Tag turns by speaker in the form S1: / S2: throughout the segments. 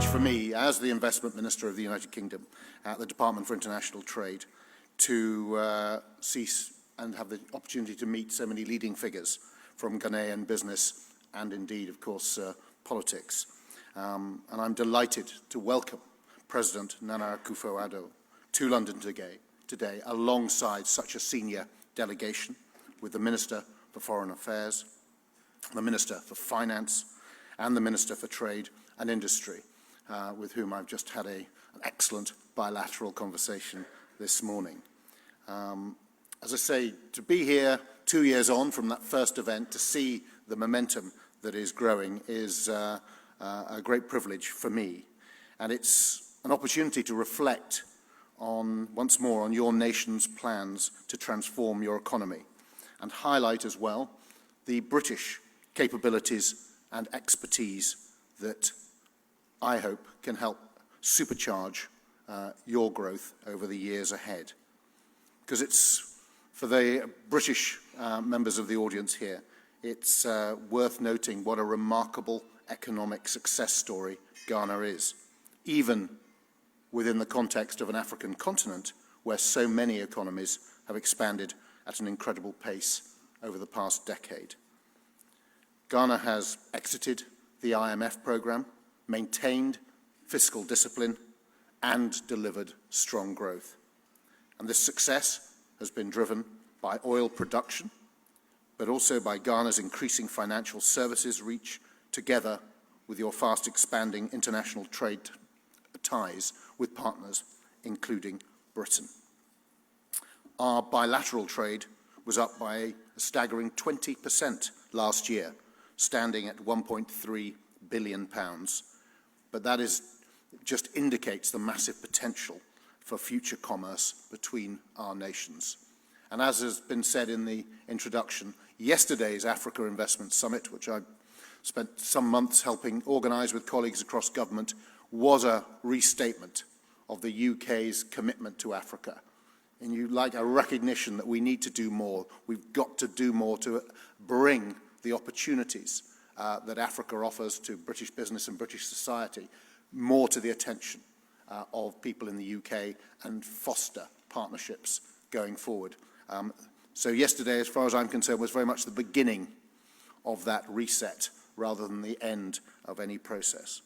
S1: privilege for me, as the Investment Minister of the United Kingdom at the Department for International Trade, to see and have the opportunity to meet so many leading figures from Ghanaian business and indeed, of course, politics. And I'm delighted to welcome President Nana Akufo-Addo to London today, alongside such a senior delegation with the Minister for Foreign Affairs, the Minister for Finance, and the Minister for Trade and Industry, with whom I've just had an excellent bilateral conversation this morning. As I say, to be here 2 years on from that first event, to see the momentum that is growing is a great privilege for me. And it's an opportunity to reflect on, once more, on your nation's plans to transform your economy, and highlight as well the British capabilities and expertise that I hope can help supercharge your growth over the years ahead. Because it's, for the British members of the audience here, it's worth noting what a remarkable economic success story Ghana is, even within the context of an African continent where so many economies have expanded at an incredible pace over the past decade. Ghana has exited the IMF program, maintained fiscal discipline, and delivered strong growth. And this success has been driven by oil production, but also by Ghana's increasing financial services reach, together with your fast expanding international trade ties with partners, including Britain. Our bilateral trade was up by a staggering 20% last year, standing at £1.3 billion. But that just indicates the massive potential for future commerce between our nations. And as has been said in the introduction, yesterday's Africa Investment Summit, which I spent some months helping organise with colleagues across government, was a restatement of the UK's commitment to Africa. And you like a recognition that we need to do more. We've got to do more to bring the opportunities that Africa offers to British business and British society more to the attention of people in the UK and foster partnerships going forward. So yesterday, as far as I'm concerned, was very much the beginning of that reset rather than the end of any process.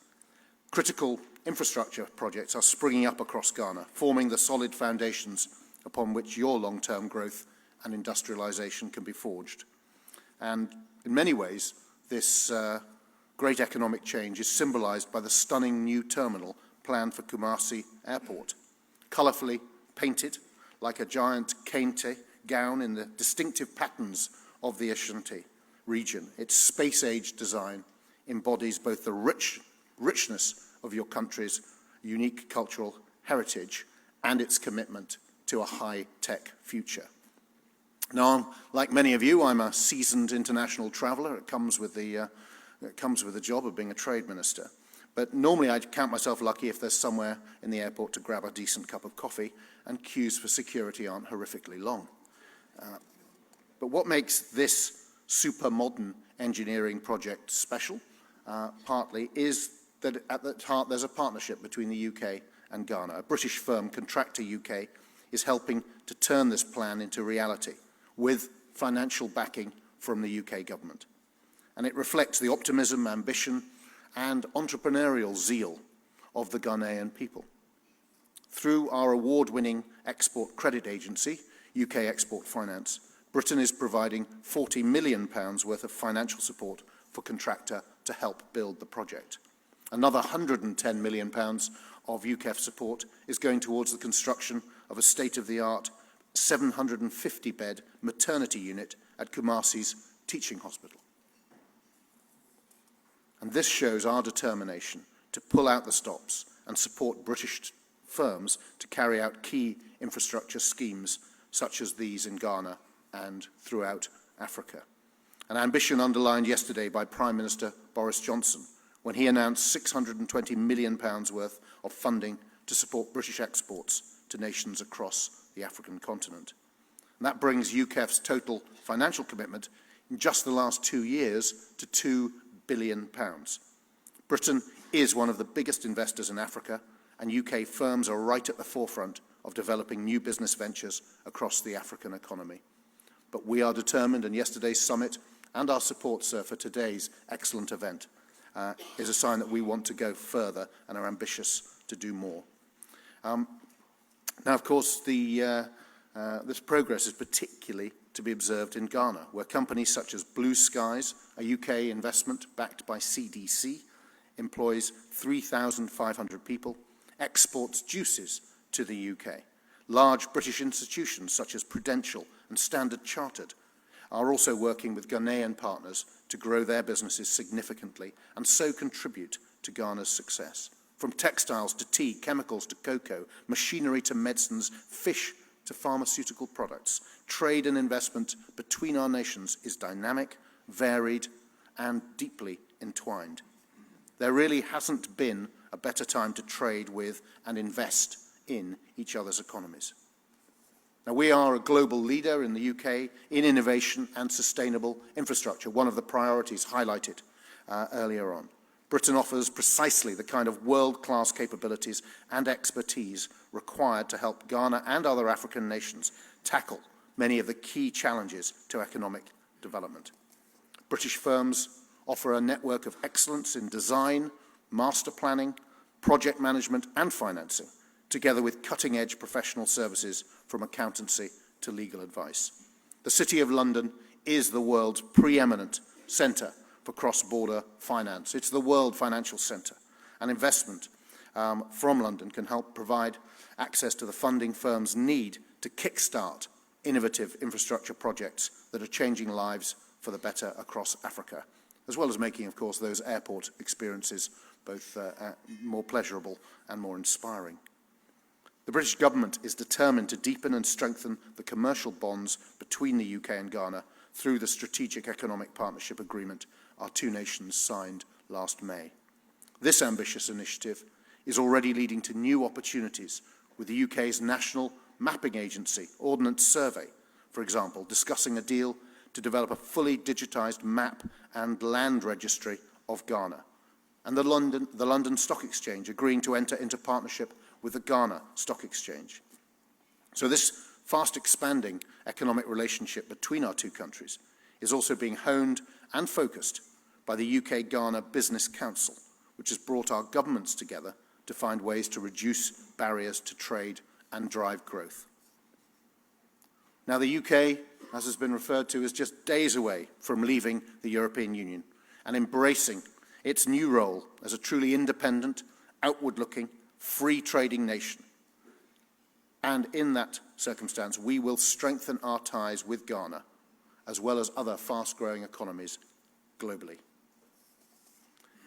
S1: Critical infrastructure projects are springing up across Ghana, forming the solid foundations upon which your long-term growth and industrialization can be forged. And in many ways, this great economic change is symbolized by the stunning new terminal planned for Kumasi Airport, colorfully painted like a giant kente gown in the distinctive patterns of the Ashanti region. Its space-age design embodies both the richness of your country's unique cultural heritage and its commitment to a high-tech future. Now, like many of you, I'm a seasoned international traveller. It comes with the job of being a trade minister. But normally I'd count myself lucky if there's somewhere in the airport to grab a decent cup of coffee, and queues for security aren't horrifically long. But what makes this super modern engineering project special, partly, is that at the heart there's a partnership between the UK and Ghana. A British firm, Contractor UK, is helping to turn this plan into reality with financial backing from the UK government. And it reflects the optimism, ambition, and entrepreneurial zeal of the Ghanaian people. Through our award-winning export credit agency, UK Export Finance, Britain is providing £40 million worth of financial support for Contractor to help build the project. Another £110 million of UKEF support is going towards the construction of a state-of-the-art 750-bed maternity unit at Kumasi's teaching hospital. And this shows our determination to pull out the stops and support British firms to carry out key infrastructure schemes such as these in Ghana and throughout Africa. An ambition underlined yesterday by Prime Minister Boris Johnson when he announced £620 million worth of funding to support British exports to nations across the African continent. And that brings UKEF's total financial commitment in just the last 2 years to £2 billion. Britain is one of the biggest investors in Africa, and UK firms are right at the forefront of developing new business ventures across the African economy. But we are determined, and yesterday's summit and our support, sir, for today's excellent event is a sign that we want to go further and are ambitious to do more. Now, of course, this progress is particularly to be observed in Ghana, where companies such as Blue Skies, a UK investment backed by CDC, employs 3,500 people, exports juices to the UK. Large British institutions such as Prudential and Standard Chartered are also working with Ghanaian partners to grow their businesses significantly and so contribute to Ghana's success. From textiles to tea, chemicals to cocoa, machinery to medicines, fish to pharmaceutical products, trade and investment between our nations is dynamic, varied, and deeply entwined. There really hasn't been a better time to trade with and invest in each other's economies. Now, we are a global leader in the UK in innovation and sustainable infrastructure, one of the priorities highlighted earlier on. Britain offers precisely the kind of world-class capabilities and expertise required to help Ghana and other African nations tackle many of the key challenges to economic development. British firms offer a network of excellence in design, master planning, project management and financing, together with cutting-edge professional services from accountancy to legal advice. The City of London is the world's preeminent centre for cross-border finance. It's the world financial centre, and investment from London can help provide access to the funding firms need to kickstart innovative infrastructure projects that are changing lives for the better across Africa, as well as making, of course, those airport experiences both more pleasurable and more inspiring. The British government is determined to deepen and strengthen the commercial bonds between the UK and Ghana through the Strategic Economic Partnership Agreement our two nations signed last May. This ambitious initiative is already leading to new opportunities, with the UK's National Mapping Agency, Ordnance Survey, for example, discussing a deal to develop a fully digitised map and land registry of Ghana, and the London Stock Exchange agreeing to enter into partnership with the Ghana Stock Exchange. So this fast expanding economic relationship between our two countries is also being honed and focused by the UK-Ghana Business Council, which has brought our governments together to find ways to reduce barriers to trade and drive growth. Now, the UK, as has been referred to, is just days away from leaving the European Union and embracing its new role as a truly independent, outward-looking, free trading nation. And in that circumstance, we will strengthen our ties with Ghana, as well as other fast-growing economies globally.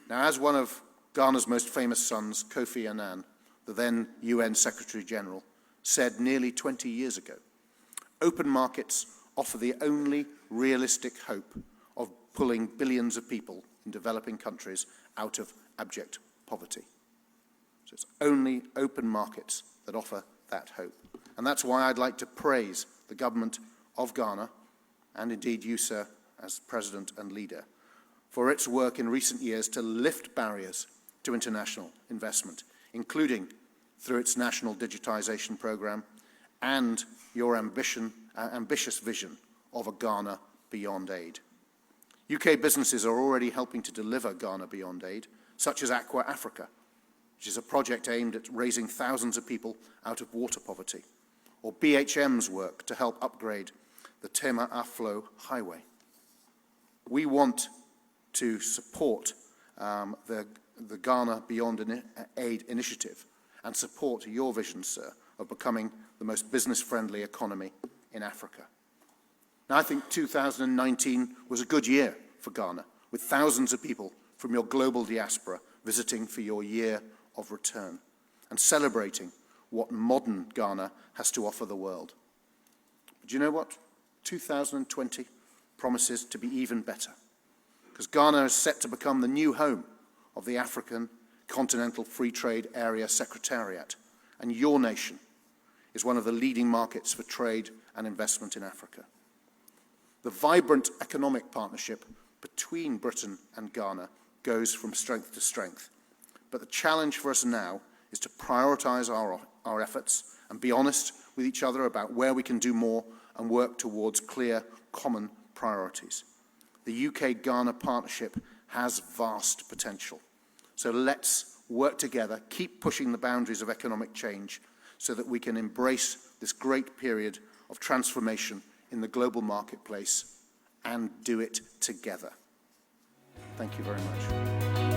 S1: Now, as one of Ghana's most famous sons, Kofi Annan, the then UN Secretary General, said nearly 20 years ago, open markets offer the only realistic hope of pulling billions of people in developing countries out of abject poverty. So it's only open markets that offer that hope. And that's why I'd like to praise the government of Ghana, and indeed you, sir, as President and leader, for its work in recent years to lift barriers to international investment, including through its national digitisation programme and your ambitious vision of a Ghana Beyond Aid. UK businesses are already helping to deliver Ghana Beyond Aid, such as Aqua Africa, which is a project aimed at raising thousands of people out of water poverty, or BHM's work to help upgrade the Tema-Aflo Highway. We want to support the Ghana Beyond Aid initiative and support your vision, sir, of becoming the most business-friendly economy in Africa. Now, I think 2019 was a good year for Ghana, with thousands of people from your global diaspora visiting for your year of return and celebrating what modern Ghana has to offer the world. But you know what? 2020 promises to be even better, because Ghana is set to become the new home of the African Continental Free Trade Area Secretariat, and your nation is one of the leading markets for trade and investment in Africa. The vibrant economic partnership between Britain and Ghana goes from strength to strength, But the challenge for us now is to prioritise our efforts and be honest with each other about where we can do more and work towards clear, common priorities. The UK-Ghana partnership has vast potential. So let's work together, keep pushing the boundaries of economic change so that we can embrace this great period of transformation in the global marketplace and do it together. Thank you very much.